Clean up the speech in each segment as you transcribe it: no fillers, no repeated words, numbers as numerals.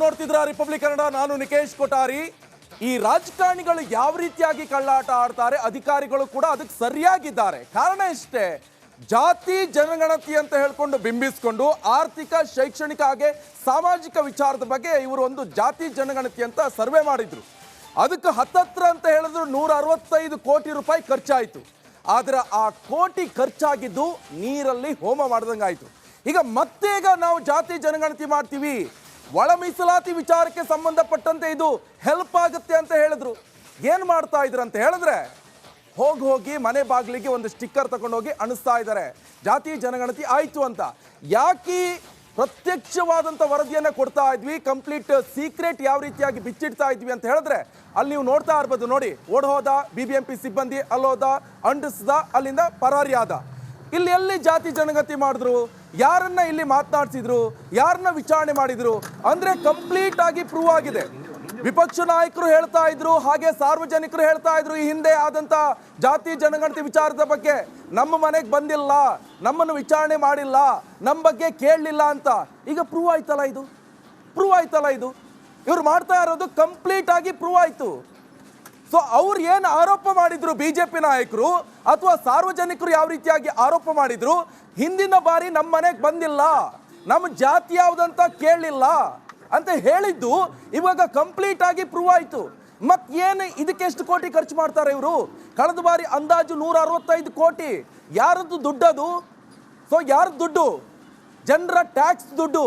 ನೋಡ್ತಿದ್ರ republic Kannada. ನಾನು ನಿಕೇಶ್ ಕೊಠಾರಿ. ಈ ರಾಜಕಾರಣಿಗಳು ಯಾವ ರೀತಿಯಾಗಿ ಕಳ್ಳಾಟ ಆಡ್ತಾರೆ, ಅಧಿಕಾರಿಗಳು ಕೂಡ ಅದಕ್ಕೆ ಸರಿಯಾಗಿದ್ದಾರೆ. ಕಾರಣ ಇಷ್ಟೇ, ಜಾತಿ ಜನಗಣತಿ ಅಂತ ಹೇಳ್ಕೊಂಡು ಬಿಂಬಿಸ್ಕೊಂಡು ಆರ್ಥಿಕ, ಶೈಕ್ಷಣಿಕ ಹಾಗೆ ಸಾಮಾಜಿಕ ವಿಚಾರದ ಬಗ್ಗೆ ಇವರು ಒಂದು ಜಾತಿ ಜನಗಣತಿ ಅಂತ ಸರ್ವೆ ಮಾಡಿದ್ರು. ಅದಕ್ಕೆ ಹತ್ತತ್ರ ಅಂತ ಹೇಳಿದ್ರು 165 ಕೋಟಿ ರೂಪಾಯಿ ಖರ್ಚಾಯಿತು. ಆದರೆ ಆ ಕೋಟಿ ಖರ್ಚಾಗಿದ್ದು ನೀರಲ್ಲಿ ಹೋಮ ಮಾಡ್ದಂಗಾಯ್ತು. ಈಗ ನಾವು ಜಾತಿ ಜನಗಣತಿ ಮಾಡ್ತೀವಿ, ಒಳ ಮೀಸಲಾತಿ ವಿಚಾರಕ್ಕೆ ಸಂಬಂಧಪಟ್ಟಂತೆ ಇದು ಹೆಲ್ಪ್ ಆಗುತ್ತೆ ಅಂತ ಹೇಳಿದ್ರು. ಏನು ಮಾಡ್ತಾ ಇದ್ರು ಅಂತ ಹೇಳಿದ್ರೆ, ಹೋಗಿ ಮನೆ ಬಾಗಿಲಿಗೆ ಒಂದು ಸ್ಟಿಕ್ಕರ್ ತಗೊಂಡೋಗಿ ಅಣಿಸ್ತಾ ಇದ್ದಾರೆ, ಜಾತಿ ಜನಗಣತಿ ಆಯಿತು ಅಂತ. ಯಾಕೆ ಪ್ರತ್ಯಕ್ಷವಾದಂಥ ವರದಿಯನ್ನು ಕೊಡ್ತಾ ಇದ್ವಿ, ಕಂಪ್ಲೀಟ್ ಸೀಕ್ರೆಟ್ ಯಾವ ರೀತಿಯಾಗಿ ಬಿಚ್ಚಿಡ್ತಾ ಇದ್ವಿ ಅಂತ ಹೇಳಿದ್ರೆ, ಅಲ್ಲಿ ನೀವು ನೋಡ್ತಾ ಇರ್ಬೋದು. ನೋಡಿ, ಓಡೋದ BBMP ಸಿಬ್ಬಂದಿ, ಅಲ್ಲೋದ, ಅಂಡಿಸ್ದ, ಅಲ್ಲಿಂದ ಪರಾರಿ ಆದ. ಇಲ್ಲಿ ಎಲ್ಲಿ ಜಾತಿ ಜನಗಣತಿ ಮಾಡಿದ್ರು, ಯಾರನ್ನ ಇಲ್ಲಿ ಮಾತನಾಡ್ಸಿದ್ರು, ಯಾರನ್ನ ವಿಚಾರಣೆ ಮಾಡಿದ್ರು ಅಂದ್ರೆ ಕಂಪ್ಲೀಟ್ ಆಗಿ ಪ್ರೂವ್ ಆಗಿದೆ. ವಿಪಕ್ಷ ನಾಯಕರು ಹೇಳ್ತಾ ಇದ್ರು, ಹಾಗೆ ಸಾರ್ವಜನಿಕರು ಹೇಳ್ತಾ ಇದ್ರು, ಈ ಹಿಂದೆ ಆದಂತ ಜಾತಿ ಜನಗಣತಿ ವಿಚಾರದ ಬಗ್ಗೆ ನಮ್ಮ ಮನೆಗೆ ಬಂದಿಲ್ಲ, ನಮ್ಮನ್ನು ವಿಚಾರಣೆ ಮಾಡಿಲ್ಲ, ನಮ್ಮ ಬಗ್ಗೆ ಕೇಳಲಿಲ್ಲ ಅಂತ. ಈಗ ಪ್ರೂವ್ ಆಯ್ತಲ್ಲ ಇದು. ಇವ್ರು ಮಾಡ್ತಾ ಇರೋದು ಕಂಪ್ಲೀಟ್ ಆಗಿ ಪ್ರೂವ್ ಆಯ್ತು. ಸೊ ಅವ್ರು ಏನು ಆರೋಪ ಮಾಡಿದ್ರು BJP ನಾಯಕರು ಅಥವಾ ಸಾರ್ವಜನಿಕರು ಯಾವ ರೀತಿಯಾಗಿ ಆರೋಪ ಮಾಡಿದ್ರು, ಹಿಂದಿನ ಬಾರಿ ನಮ್ಮ ಮನೆಗೆ ಬಂದಿಲ್ಲ, ನಮ್ಮ ಜಾತಿ ಯಾವುದಂತ ಕೇಳಲಿಲ್ಲ ಅಂತ ಹೇಳಿದ್ದು ಇವಾಗ ಕಂಪ್ಲೀಟ್ ಆಗಿ ಪ್ರೂವ್ ಆಯ್ತು. ಏನು ಇದಕ್ಕೆ ಎಷ್ಟು ಕೋಟಿ ಖರ್ಚು ಮಾಡ್ತಾರೆ ಇವರು? ಕಳೆದ ಬಾರಿ ಅಂದಾಜು 165 ಕೋಟಿ. ಯಾರದ್ದು ದುಡ್ಡದು? ಸೊ ಯಾರದ್ದು ದುಡ್ಡು? ಜನರ ಟ್ಯಾಕ್ಸ್ ದುಡ್ಡು.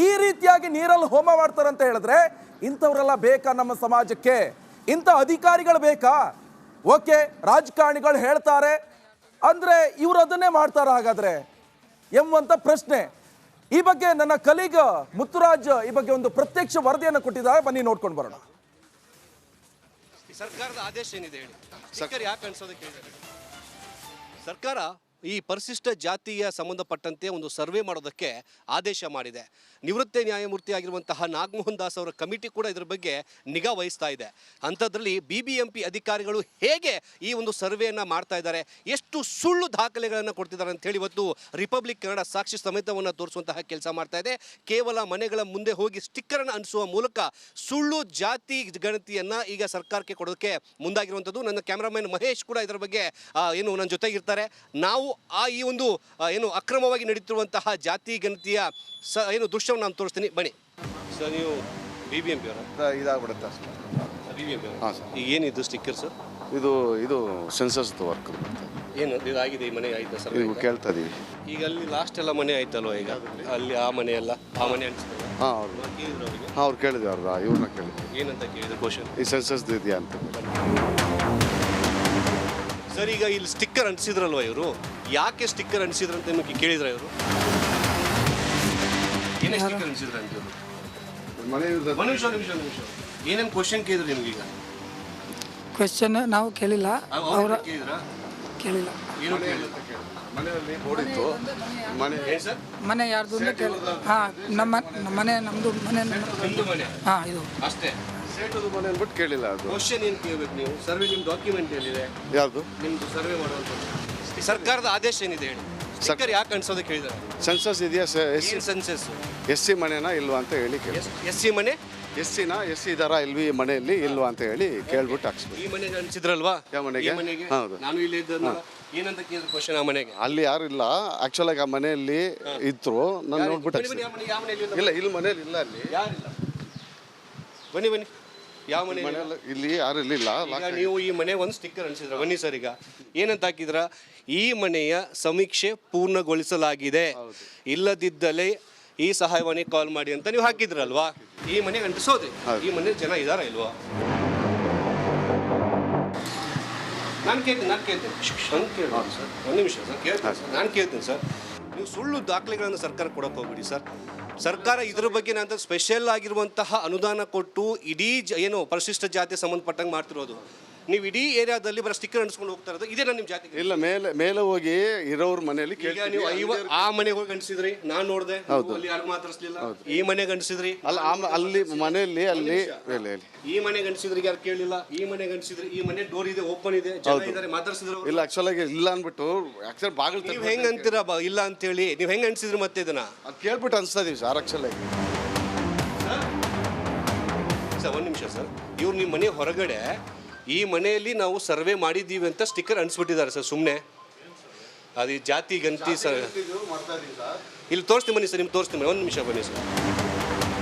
ಈ ರೀತಿಯಾಗಿ ನೀರಲ್ಲಿ ಹೋಮ ಮಾಡ್ತಾರೆ ಅಂತ ಹೇಳಿದ್ರೆ, ಇಂಥವರೆಲ್ಲ ಬೇಕಾ ನಮ್ಮ ಸಮಾಜಕ್ಕೆ? ಇಂಥ ಅಧಿಕಾರಿಗಳು ಬೇಕಾ? ಓಕೆ, ರಾಜಕಾರಣಿಗಳು ಹೇಳ್ತಾರೆ ಅಂದರೆ ಇವರು ಅದನ್ನೇ ಮಾಡ್ತಾರ ಹಾಗಾದ್ರೆ ಎಂಬಂಥ ಪ್ರಶ್ನೆ. ಈ ಬಗ್ಗೆ ನನ್ನ ಕಲೀಗ್ ಮುತ್ತುರಾಜ್ ಈ ಬಗ್ಗೆ ಒಂದು ಪ್ರತ್ಯಕ್ಷ ವರದಿಯನ್ನು ಕೊಟ್ಟಿದ್ದಾರೆ, ಬನ್ನಿ ನೋಡ್ಕೊಂಡು ಬರೋಣ. ಸರ್ಕಾರದ ಆದೇಶ ಏನಿದೆ ಹೇಳಿ. ಯಾಕೆ ಅನ್ಸೋದಕ್ಕೆ ಸರ್ಕಾರ ಈ ಪರಿಶಿಷ್ಟ ಜಾತಿಯ ಸಂಬಂಧಪಟ್ಟಂತೆ ಒಂದು ಸರ್ವೆ ಮಾಡೋದಕ್ಕೆ ಆದೇಶ ಮಾಡಿದೆ. ನಿವೃತ್ತ ನ್ಯಾಯಮೂರ್ತಿ ಆಗಿರುವಂತಹ ನಾಗಮೋಹನ್ ದಾಸ್ ಅವರ ಕಮಿಟಿ ಕೂಡ ಇದರ ಬಗ್ಗೆ ನಿಗಾ ವಹಿಸ್ತಾ ಇದೆ. ಅಂಥದ್ರಲ್ಲಿ BBMP ಅಧಿಕಾರಿಗಳು ಹೇಗೆ ಈ ಒಂದು ಸರ್ವೆಯನ್ನು ಮಾಡ್ತಾ ಇದ್ದಾರೆ, ಎಷ್ಟು ಸುಳ್ಳು ದಾಖಲೆಗಳನ್ನು ಕೊಡ್ತಿದ್ದಾರೆ ಅಂತ ಹೇಳಿ ಇವತ್ತು ರಿಪಬ್ಲಿಕ್ ಕನ್ನಡ ಸಾಕ್ಷಿ ಸಮೇತವನ್ನು ತೋರಿಸುವಂತಹ ಕೆಲಸ ಮಾಡ್ತಾ ಇದೆ. ಕೇವಲ ಮನೆಗಳ ಮುಂದೆ ಹೋಗಿ ಸ್ಟಿಕ್ಕರನ್ನು ಅಂಟಿಸುವ ಮೂಲಕ ಸುಳ್ಳು ಜಾತಿ ಗಣತಿಯನ್ನು ಈಗ ಸರ್ಕಾರಕ್ಕೆ ಕೊಡೋದಕ್ಕೆ ಮುಂದಾಗಿರುವಂಥದ್ದು. ನನ್ನ ಕ್ಯಾಮ್ರಾಮನ್ ಮಹೇಶ್ ಕೂಡ ಇದರ ಬಗ್ಗೆ ನನ್ನ ಜೊತೆಗಿರ್ತಾರೆ. ನಾವು ಈ ಒಂದು ಅಕ್ರಮವಾಗಿ ನಡೀತಿರುವಂತಹ ಜಾತಿ ಗಣತಿಯ ದೃಶ್ಯವನ್ನು ನಾನು ತೋರಿಸ್ತೀನಿ, ಬನ್ನಿ ಸರ್. ನೀವು BBMP ಅವರ ಇದಾಗ್ಬಿಡುತ್ತೆ BBMP ಈಗ ಏನಿದು ಸ್ಟಿಕ್ಕರ್ ಸರ್? ಇದು ಸೆನ್ಸಸ್ ವರ್ಕ್ ಏನು ಇದಾಗಿದೆ? ಈ ಮನೆ ಆಯ್ತಾ ಸರ್? ನೀವು ಕೇಳ್ತಾ ಇದೀವಿ. ಈಗ ಅಲ್ಲಿ ಲಾಸ್ಟ್ ಎಲ್ಲ ಮನೆ ಆಯ್ತಲ್ವ? ಈಗ ಅಲ್ಲಿ ಆ ಮನೆ ಎಲ್ಲ ಆ ಮನೆ ಅನಿಸ್ತದೆ. ಅವ್ರು ಕೇಳಿದ್ವಿ, ಇವ್ರನ್ನ ಕೇಳಿದ್ವಿ. ಏನಂತ ಕೇಳಿದ್ರು ಕ್ವಶನ್? ಈ ಸೆನ್ಸಸ್ ಇದೆಯಾ ಅಂತ. ಸರ್, ಈಗ ಇಲ್ಲಿ ಸ್ಟಿಕ್ಕರ್ ಅಂಟಿಸಿದ್ರಲ್ವ ಇವರು, ಯಾಕೆ ಸ್ಟಿಕ್ಕರ್ ಅಂಟಿಸಿದ್ರು ಅಂತ ನಿಮಗೆ ಕೇಳಿದ್ರ ಇವರು? ಏನೇ ಸ್ಟಿಕ್ಕರ್ ಅಂಟಿಸಿದ್ರ ಅಂತ ಇವರು? ನಿಮಿಷ ಏನೇನು ಕ್ವಶನ್ ಕೇಳಿದ್ರು ನಿಮ್ಗೆ? ಈಗ ಕ್ವಶನ್ ನಾವು ಕೇಳಿಲ್ಲ, ಅವರ ಕೇಳಿಲ್ಲ. ಏನು ಕೇಳಿದ್ರು? ಮನೆಯಲ್ಲಿ ನೋಡಿತ್ತು ಮನೆ ಯಾರ್ದು ಅಂತ ಕೇಳಿ. ನಮ್ಮ ಮನೆ, ನಮ್ದು ಮನೆ, ನಿಮ್ದು ಮನೆ ಇದು ಅಷ್ಟೇ. ಸೇಟುದು ಮನೆ ಅಂದ್ಬಿಟ್ಟು ಕೇಳಿಲ್ಲ. ಅದು ಕ್ವಶನ್ ಏನು ಕೇಳಬೇಕು ನೀವು? ಸರ್ವೆ ನಿಮ್ಮ ಡಾಕ್ಯುಮೆಂಟ್ ಎಲ್ಲಿದೆ? ಯಾವುದು ನಿಮ್ದು ಸರ್ವೆ ಮಾಡುವಂಥದ್ದು ಸರ್ಕಾರದ ಆದೇಶ ಏನಿದೆ ಹೇಳಿ. ಸ್ಟಿಕ್ಕರ್ ಯಾಕೆ ಅನ್ಸೋದಕ್ಕೆ ಹೇಳಿದ್ದಾರೆ? ಸೆನ್ಸಸ್ ಇದೆಯಾ? ಸೆನ್ಸಸ್ SC ಮನೆನಾ ಇಲ್ವಾ ಅಂತ ಹೇಳಿ ಕೇಳಿ. SC ಮನೆ, SC ಇದಾರಾ ಇಲ್ವಿ ಮನೆಯಲ್ಲಿ ಇಲ್ವಾ ಅಂತ ಹೇಳಿ ಕೇಳ್ಬಿಟ್ಟು ಹಾಕ್ಸ್ಬೇಕು. ಈ ಮನೆಗೆ ಅನ್ಸಿದ್ರಲ್ವಾ? ಯಾವ ಮನೆಗೆ? ಹೌದು. ನಾನು ಇಲ್ಲಿ ಇದ್ದ ಏನಂತ ಕೇಳಿದ್ರು ಕ್ವಶನ್? ಆ ಮನೆಗೆ ಅಲ್ಲಿ ಯಾರು ಇಲ್ಲ ಆಕ್ಚುಲ್ ಆಗಿ. ಆ ಮನೆಯಲ್ಲಿ ಇದ್ರು, ನಾನು ನೋಡ್ಬಿಟ್ಟು ಇಲ್ಲ, ಇಲ್ಲಿ ಮನೇಲಿ ಇಲ್ಲ, ಅಲ್ಲಿ ಯಾರಿಲ್ಲ. ಬನ್ನಿ ಯಾವ ಮನೆ? ಇಲ್ಲಿ ಯಾರು ಇರಲಿಲ್ಲ. ನೀವು ಈ ಮನೆ ಒಂದು ಸ್ಟಿಕ್ಕರ್ ಅನ್ಸಿದ್ರ? ಬನ್ನಿ ಸರ್. ಈಗ ಏನಂತ ಹಾಕಿದ್ರ? ಈ ಮನೆಯ ಸಮೀಕ್ಷೆ ಪೂರ್ಣಗೊಳಿಸಲಾಗಿದೆ, ಇಲ್ಲದಿದ್ದಲ್ಲಿ ಈ ಸಹಾಯವಾಣಿ ಕಾಲ್ ಮಾಡಿ ಅಂತ ನೀವು ಹಾಕಿದ್ರಲ್ವಾ? ಈ ಮನೆಗೆ ಅಂಟಿಸೋದೆ. ಈ ಮನೆ ಜನ ಇದಾರ ಇಲ್ವಾ? ನಾನು ಕೇಳ್ತೀನಿ ಸರ್, ಒಂದು ನಿಮಿಷ ಸರ್, ಕೇಳ್ತೀನಿ ಸರ್, ನಾನು ಕೇಳ್ತೀನಿ ಸರ್. ನೀವು ಸುಳ್ಳು ದಾಖಲೆಗಳನ್ನು ಸರ್ಕಾರ ಕೊಡಕ್ಕೆ ಹೋಗ್ಬಿಡಿ ಸರ್. ಸರ್ಕಾರ ಇದ್ರ ಬಗ್ಗೆ ನಂತರ ಸ್ಪೆಷಲ್ ಆಗಿರುವಂತಹ ಅನುದಾನ ಕೊಟ್ಟು ಇಡೀ ಪರಿಶಿಷ್ಟ ಜಾತಿ ಸಂಬಂಧಪಟ್ಟಂಗೆ ಮಾಡ್ತಿರೋದು. ನೀವು ಇಡೀ ಏರಿಯಾದಲ್ಲಿ ಬರೋ ಸ್ಟಿಕ್ಕರ್ ಅಂಟಿಸ್ಕೊಂಡು ಹೋಗ್ತಾ ಇರೋದು ಇದೇ ನಿಮ್ಮ ಜಾತಿ? ಇಲ್ಲ, ಮೇಲೆ ಹೋಗಿ ಇರೋರ ಮನೆಯಲ್ಲಿ ನೀವು ಆ ಮನೆಗೆ ಹೋಗಿ ಅಂಟಿಸಿದ್ರಿ, ನಾನು ನೋಡಿದೆ. ಅಲ್ಲಿ ಯಾರು ಮಾತಾಡಿಸ್ಲಿಲ್ಲ. ಈ ಮನೆಗೆ ಅಂಟಿಸಿದ್ರಿ ಅಲ್ಲ, ಅಲ್ಲಿ ಮನೆಯಲ್ಲಿ ಅಲ್ಲಿ ಈ ಮನೆಗೆ ಅಂಟಿಸಿದ್ರಿ, ಯಾರು ಕೇಳಿಲ್ಲ. ಈ ಮನೆಗೆ ಅಂಟಿಸಿದ್ರಿ, ಈ ಮನೆ ಡೋರ್ ಇದೆ, ಓಪನ್ ಇದೆ, ಜನ ಇದ್ದಾರೆ, ಮಾತಾಡ್ಸಿದ್ರು. ಇಲ್ಲ, ಆಕ್ಚುಲ್ ಆಗಿ ಇಲ್ಲ ಅನ್ಬಿಟ್ಟು ಆಕ್ಚುಲ್ ಬಾಗಿಲು ನೀವು ಹೆಂಗ್ ಅಂತೀರಾ ಇಲ್ಲ ಅಂತ ಹೇಳಿ? ನೀವು ಹೆಂಗ್ ಅಂಟಿಸಿದ್ರಿ ಮತ್ತೆ ಇದನ್ನ? ಅದು ಕೇಳ್ಬಿಟ್ಟು ಅನ್ಸ್ತಾ ಇದೀವಿ ಸರ್. ಆಕ್ಚುಲ್ ಆಗಿ ಒಂದು ನಿಮಿಷ ಸರ್. ಇವ್ರು ನಿಮ್ಮ ಮನೆ ಹೊರಗಡೆ ಈ ಮನೆಯಲ್ಲಿ ನಾವು ಸರ್ವೆ ಮಾಡಿದ್ದೀವಿ ಅಂತ ಸ್ಟಿಕ್ಕರ್ ಅಂಟಿಸ್ಬಿಟ್ಟಿದ್ದಾರೆ ಸರ್ ಸುಮ್ಮನೆ. ಅದು ಜಾತಿ ಗಂತಿ ಸರ್. ಇಲ್ಲಿ ತೋರಿಸ್ತೀನಿ ಬನ್ನಿ ಸರ್, ನಿಮ್ಗೆ ತೋರಿಸ್ತೀನಿ ಬನ್ನಿ. ಒಂದು ನಿಮಿಷ ಬನ್ನಿ ಸರ್.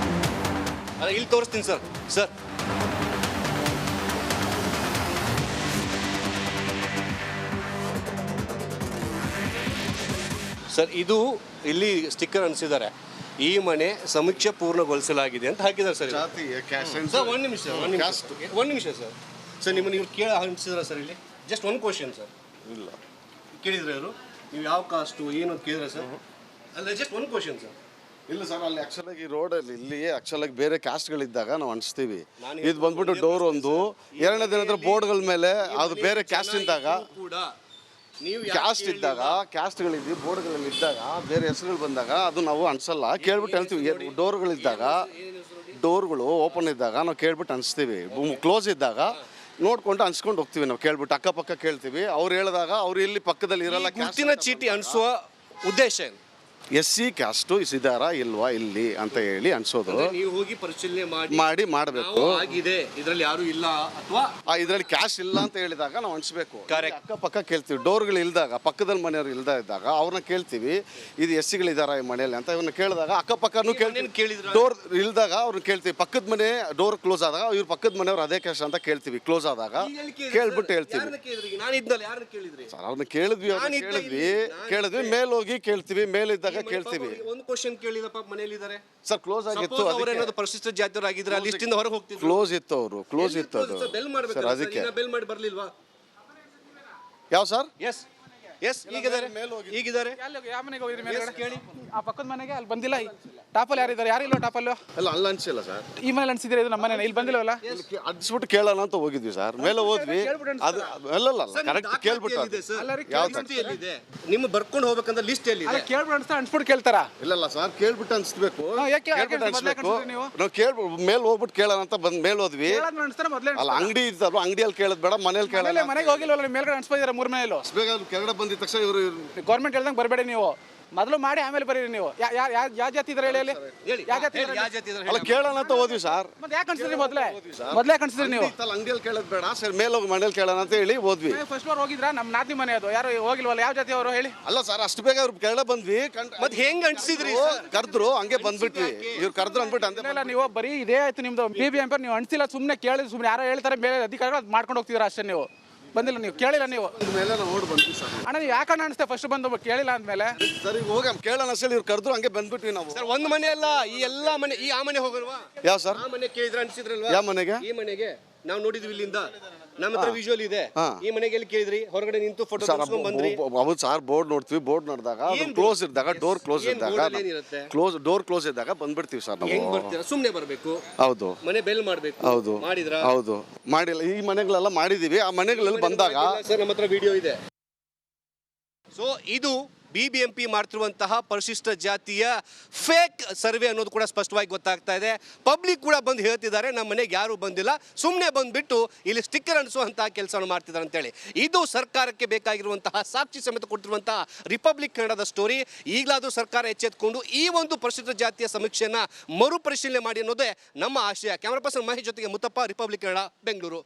ಅಲ್ಲ ಇಲ್ಲಿ ತೋರಿಸ್ತೀನಿ ಸರ್. ಸರ್ ಸರ್ ಇದು ಇಲ್ಲಿ ಸ್ಟಿಕ್ಕರ್ ಅಂಟಿಸಿದ್ದಾರೆ. ಈ ಮನೆ ಸಮೀಕ್ಷೆ ಪೂರ್ಣಗೊಳಿಸಲಾಗಿದೆ ಅಂತ ಹಾಕಿದ್ದಾರೆ ಸರ್. ಸರ್ ಒಂದು ನಿಮಿಷ ಸರ್. ಸರ್ ನಿಮ್ಮನ್ನು ಇವ್ರು ಅಂಟಿಸಿದಾರ ಸರ್ ಇಲ್ಲಿ? ಜಸ್ಟ್ ಒಂದು ಕ್ವಶನ್ ಸರ್. ಇಲ್ಲ ಕೇಳಿದ್ರೆ ಅವರು ನೀವು ಯಾವ ಕಾಸ್ಟು ಏನು ಅಂತ ಕೇಳಿದ್ರೆ ಸರ್? ಅಲ್ಲ ಜಸ್ಟ್ ಒಂದು ಕ್ವಶನ್ ಸರ್. ಇಲ್ಲ ಸರ್, ಅಲ್ಲಿ ಆಕ್ಚುಲಾಗಿ ರೋಡಲ್ಲಿ ಇಲ್ಲಿ ಆಕ್ಚುಲಾಗಿ ಬೇರೆ ಕ್ಯಾಸ್ಟ್ಗಳಿದ್ದಾಗ ನಾವು ಅನಿಸ್ತೀವಿ. ಇದು ಬಂದ್ಬಿಟ್ಟು ಡೋರ್ ಒಂದು, ಎರಡನೇ ದಿನದ ಬೋರ್ಡ್ಗಳ ಮೇಲೆ ಅದು ಬೇರೆ ಕ್ಯಾಸ್ಟ್ ಇದ್ದಾಗ ಕೂಡ ನೀವು ಕ್ಯಾಸ್ಟ್ ಇದ್ದಾಗ ಕ್ಯಾಸ್ಟ್ಗಳಿದ್ದು ಬೋರ್ಡ್ಗಳಲ್ಲಿ ಇದ್ದಾಗ ಬೇರೆ ಹೆಸರುಗಳು ಬಂದಾಗ ಅದು ನಾವು ಅನ್ಸಲ್ಲ, ಕೇಳ್ಬಿಟ್ಟು ಅನ್ಸ್ತೀವಿ. ಡೋರ್ಗಳು ಓಪನ್ ಇದ್ದಾಗ ನಾವು ಕೇಳ್ಬಿಟ್ಟು ಅನಿಸ್ತೀವಿ. ಕ್ಲೋಸ್ ಇದ್ದಾಗ ನೋಡ್ಕೊಂಡು ಅನ್ಸ್ಕೊಂಡು ಹೋಗ್ತೀವಿ. ನಾವು ಕೇಳ್ಬಿಟ್ಟು ಅಕ್ಕಪಕ್ಕ ಕೇಳ್ತೀವಿ. ಅವ್ರು ಹೇಳಿದಾಗ ಅವ್ರು ಇಲ್ಲಿ ಪಕ್ಕದಲ್ಲಿ ಇರಲ್ಲ. ಗುರುತಿನ ಚೀಟಿ ಅನ್ಸುವ ಉದ್ದೇಶ ಏನು? SC ಕ್ಯಾಸ್ಟು ಇದ್ದಾರಾ ಇಲ್ವಾ ಇಲ್ಲಿ ಅಂತ ಹೇಳಿ ಅನ್ಸೋದು. ನೀವು ಹೋಗಿ ಪರಿಶೀಲನೆ ಮಾಡಬೇಕು. ಆಗಿದೆ ಇದರಲ್ಲಿ ಯಾರು ಇಲ್ಲ ಅಥವಾ ಇದರಲ್ಲಿ ಕ್ಯಾಶ್ ಇಲ್ಲ ಅಂತ ಹೇಳಿದಾಗ ನಾವು ಅನ್ಸ್ಬೇಕು. Correct. ಅಕ್ಕಪಕ್ಕ ಕೇಳ್ತೀವಿ. ಡೋರ್ಗಳು ಇಲ್ದಾಗ ಪಕ್ಕದಲ್ಲಿ ಮನೆಯವ್ರು ಇದ್ದಾಗ ಅವ್ರನ್ನ ಕೇಳ್ತೀವಿ, ಇದು SCಗಳಿದಾರ ಈ ಮನೆಯಲ್ಲಿ ಅಂತ. ಇವ್ರನ್ನ ಕೇಳಿದಾಗ ಅಕ್ಕಪಕ್ಕನೂ ಕೇಳಿದ್ರೆ ಡೋರ್ ಇಲ್ದಾಗ ಅವ್ರನ್ನ ಕೇಳ್ತೀವಿ. ಪಕ್ಕದ ಮನೆ ಡೋರ್ ಕ್ಲೋಸ್ ಆದಾಗ ಇವ್ರ ಪಕ್ಕದ ಮನೆಯವ್ರು ಅದೇ ಕ್ಯಾಶ್ ಅಂತ ಕೇಳ್ತೀವಿ. ಕ್ಲೋಸ್ ಆದಾಗ ಕೇಳ್ಬಿಟ್ಟು ಹೇಳ್ತೀವಿ. ಸರ್ ಅವ್ರನ್ನ ಕೇಳಿದ್ವಿ ಮೇಲೆ ಹೋಗಿ ಕೇಳ್ತೀವಿ. ಮೇಲಿದ್ದಾಗ ಕೇಳ್ತೀವಿ. ಒಂದು ಕ್ವಶನ್ ಕೇಳಿದಪ್ಪ ಮನೆಯಲ್ಲಿ ಇದ್ದಾರೆ ಸರ್, ಕ್ಲೋಸ್ ಆಗಿತ್ತು. ಅವರೇನಾದ್ರು ಪರಿಶಿಷ್ಟ ಜಾತಿಯವರಾಗಿದ್ರೆ ಲಿಸ್ಟ್ ಇಂದ ಹೊರಗೆ ಹೋಗ್ತಿದ್ರು. ಕ್ಲೋಸ್ ಇತ್ತು ಅದು ಬೆಲ್ ಮಾಡಬೇಕು ಸರ್. ಅದಕ್ಕೆ ಬೆಲ್ ಮಾಡಿ ಬರ್ಲಿಲ್ವಾ? ಯಾವ ಸರ್? ಎಸ್ ಈಗಿದ್ದಾರೆ. ಯಾವ ಮನೆಗೆ ಹೋಗಿದ್ರಿ ಮೇಲ್ಗಡೆ? ಕೇಳಿ ಆ ಪಕ್ಕದ ಮನೆಗೆ ಅಲ್ಲಿ ಬಂದಿಲ್ಲ. ಟಾಪಲ್ಲಿ ಯಾರಿದ್ದಾರೆ? ಯಾರಿಲ್ಲ ಟಾಪಲ್ಲು? ಅಲ್ಲ ಅಲ್ಲಿ ಅನ್ಸಿಲ್ಲ ಸರ್. ಈ ಮನೇಲಿ ಅನ್ಸಿದ್ರೆ ಇದು ನಮ್ಮ ಮನೆ ಇಲ್ಲಿ ಬಂದಿಲ್ಲವಲ್ಲ? ಅಡ್ಸ್ಬಿಟ್ಟು ಕೇಳೋಣ ಅಂತ ಹೋಗಿದ್ವಿ ಸರ್. ಮೇಲೆ ಹೋದ್ವಿ. ಅದು ಅಲ್ಲಲ್ಲ ಕರೆಕ್ಟ್ ಕೇಳ್ಬಿಟ್ಟು ನಿಮ್ಮ ಬರ್ಕೊಂಡು ಹೋಗ್ಬೇಕಂತ ಲಿಸ್ಟ್ ಎಲ್ಲಿ ಇದೆ? ಕೇಳ್ಬಿಟ್ಟು ಅನ್ಸ್ತಾ ಅನ್ಸ್ಬಿಟ್ಟು ಕೇಳ್ತಾರ? ಇಲ್ಲ ಸರ್, ಕೇಳ್ಬಿಟ್ಟು ಅನ್ಸ್ಬೇಕು. ಅನ್ಸ್ಬೇಕು. ನಾವು ಮೇಲೆ ಹೋಗ್ಬಿಟ್ಟು ಕೇಳೋಣ ಅಂತ ಬಂದ್ ಮೇಲೆ ಹೋದ್ವಿ. ಅಲ್ಲ ಅಂಗಡಿ ಇದ್ದಲ್ಲ, ಅಂಗಡಿಯಲ್ಲಿ ಕೇಳೋದ್ ಬೇಡ, ಮನೇಲಿ ಕೇಳೋಣ. ಮನೆಗೆ ಹೋಗಿಲ್ವಲ್ಲ? ಮೇಲ್ಗಡೆ ಅನ್ಸ್ಬಿಟ್ಟಿದ್ದಾರೆ 3 ಮನೆಯಲ್ಲೂ. ಕೆಳಗಡೆ ಬಂದಿದ ತಕ್ಷಣ ಇವರು ಗೌರ್ಮೆಂಟ್ ಹೇಳ್ದಂಗೆ ಬರಬೇಡಿ ನೀವು. ಮೊದಲು ಮಾಡಿ ಆಮೇಲೆ ಬರೀರಿ ನೀವು. ಯಾವ ಜಾತಿ ಇದ್ರೆ ಹೇಳಿ. ಯಾವ ಜಾತಿ ಅಲ್ಲ ಕೇಳೋಣ ಅಂತ ಹೋದ್ವಿ ಸರ್. ಮತ್ತೆ ಯಾಕೆ ಅನ್ಸಿದ್ರಿ? ಮೊದಲೇ ಕನ್ಸಿದ್ರಿ ನೀವು? ಅಂಗಡಿಯಲ್ಲಿ ಕೇಳೋದ್ ಬೇಡ ಸರ್, ಮೇಲೆ ಹೋಗಿ ಮನೇಲಿ ಕೇಳೋಣ ಅಂತ ಹೇಳಿ ಹೋದ್ವಿ. ಫಸ್ಟ್ ಫ್ಲೋರ್ ಹೋಗಿದ್ರ? ನಮ್ಮ ನಾತಿ ಮನೆ ಅದು. ಯಾರು ಹೋಗಿಲ್ವಲ್ಲ? ಯಾವ ಜಾತಿ ಅವರು ಹೇಳಿ? ಅಲ್ಲ ಸರ್, ಅಷ್ಟು ಬೇಗ ಅವ್ರು ಕೆಳಗಡೆ ಬಂದ್ವಿ. ಮತ್ತೆ ಹೆಂಗ್ ಅನ್ಸಿದ್ರಿ? ಕರೆದ್ರು, ಹಂಗೆ ಬಂದ್ಬಿಟ್ವಿ. ಇವ್ರು ಕರೆದ್ರು ಅಂದ್ಬಿಟ್ಟು ಅಂದಿಲ್ಲ. ನೀವು ಬರೀ ಇದೇ ಆಯ್ತು ನಿಮ್ದು BBMP. ನೀವು ಅನ್ಸಿಲ್ಲ, ಸುಮ್ಮನೆ ಕೇಳಿದ್ ಸುಮ್ಮನೆ ಯಾರೋ ಹೇಳ್ತಾರೆ ಮೇಲೆ ಅಧಿಕಾರಿಗಳು ಅದು ಮಾಡ್ಕೊಂಡು ಹೋಗ್ತಿದ್ರ ಅಷ್ಟೇ. ನೀವು ಬಂದಿಲ್ಲ, ನೀವು ಕೇಳಿಲ್ಲ. ನೀವು ಮೇಲೆ ನಾವು ಓಡ್ ಬಂದ್ವಿ ಸರ್. ಅಣ್ಣ ನೀವು ಯಾಕಣ್ಣ ಅನಿಸ್ತೆ ಫಸ್ಟ್ ಬಂದು ಕೇಳಿಲ್ಲ ಅಂದ್ಮೇಲೆ? ಸರಿ ಹೋಗಿ ಕೇಳೋಣ ಅಷ್ಟೇ. ಇವ್ರು ಕರೆದ್ರು, ಹಂಗೆ ಬಂದ್ಬಿಟ್ವಿ ನಾವು. ಸರ್ ಒಂದು ಮನೆ ಅಲ್ಲ, ಈ ಎಲ್ಲಾ ಮನೆ. ಈ ಆ ಮನೆ ಹೋಗಲ್ವಾ? ಯಾವ ಸರ್? ಆ ಮನೆ ಕೇಳಿದ್ರೆ ಅನ್ಸಿದ್ರಲ್ವಾ? ಯಾವ ಮನೆಗೆ? ಈ ಮನೆಗೆ ನಾವು ನೋಡಿದ್ವಿ ಇಲ್ಲಿಂದ. ನಮ್ಮ ಹತ್ರ ವಿಜುವಲ್ ಇದೆ. ಈ ಮನೆಗೆ ಎಲ್ಲಿ ಕೇಳಿದ್ರಿ? ಹೊರಗಡೆ ನಿಂತು ಫೋಟೋ ತೆಗೆಸ್ಕೊಂಡು ಬಂದ್ರಿ. ಹೌದು ಸರ್, ಬೋರ್ಡ್ ನೋಡ್ತೀವಿ. ಬೋರ್ಡ್ ನೋಡಿದಾಗ ಕ್ಲೋಸ್ ಇದ್ದಾಗ, ಡೋರ್ ಕ್ಲೋಸ್ ಇದ್ದಾಗ, ಡೋರ್ ಕ್ಲೋಸ್ ಇದ್ದಾಗ ಬಂದ್ಬಿಡ್ತೀವಿ ಸರ್ ನಾವು. ಹೆಂಗ್ ಬರ್ತೀರಾ? ಸುಮ್ನೆ ಬರ್ಬೇಕು. ಹೌದು. ಮನೆ ಬೆಲ್ ಮಾಡ್ಬೇಕು. ಹೌದು. ಮಾಡಿದ್ರಾ? ಹೌದು, ಮಾಡಿಲ್ಲ. ಈ ಮನೆಗಳೆಲ್ಲ ಮಾಡಿದೀವಿ. ಆ ಮನೆಗಳಲ್ಲಿ ಬಂದಾಗ ಸರ್ ನಮ್ಮ ಹತ್ರ ವಿಡಿಯೋ ಇದೆ. ಸೊ ಇದು BBMP ಮಾಡ್ತಿರುವಂತಹ ಪರಿಶಿಷ್ಟ ಜಾತಿಯ ಫೇಕ್ ಸರ್ವೆ ಅನ್ನೋದು ಕೂಡ ಸ್ಪಷ್ಟವಾಗಿ ಗೊತ್ತಾಗ್ತಾ ಇದೆ. ಪಬ್ಲಿಕ್ ಕೂಡ ಬಂದು ಹೇಳ್ತಿದ್ದಾರೆ, ನಮ್ಮ ಮನೆಗೆ ಯಾರು ಬಂದಿಲ್ಲ, ಸುಮ್ಮನೆ ಬಂದುಬಿಟ್ಟು ಇಲ್ಲಿ ಸ್ಟಿಕ್ಕರ್ ಅಂಟಿಸುವಂತಹ ಕೆಲಸವನ್ನು ಮಾಡ್ತಿದ್ದಾರೆ ಅಂತೇಳಿ. ಇದು ಸರ್ಕಾರಕ್ಕೆ ಬೇಕಾಗಿರುವಂತಹ ಸಾಕ್ಷಿ ಸಮೇತ ಕೊಡ್ತಿರುವಂತಹ ರಿಪಬ್ಲಿಕ್ ಕನ್ನಡದ ಸ್ಟೋರಿ. ಈಗಲಾದರೂ ಸರ್ಕಾರ ಎಚ್ಚೆತ್ತುಕೊಂಡು ಈ ಒಂದು ಪರಿಶಿಷ್ಟ ಜಾತಿಯ ಸಮೀಕ್ಷೆಯನ್ನು ಮರುಪರಿಶೀಲನೆ ಮಾಡಿ ಅನ್ನೋದೇ ನಮ್ಮ ಆಶಯ. ಕ್ಯಾಮರಾ ಪರ್ಸನ್ ಮಹೇಶ್ ಜೊತೆಗೆ ಮುತ್ತಪ್ಪ, ರಿಪಬ್ಲಿಕ್ ಕನ್ನಡ, ಬೆಂಗಳೂರು.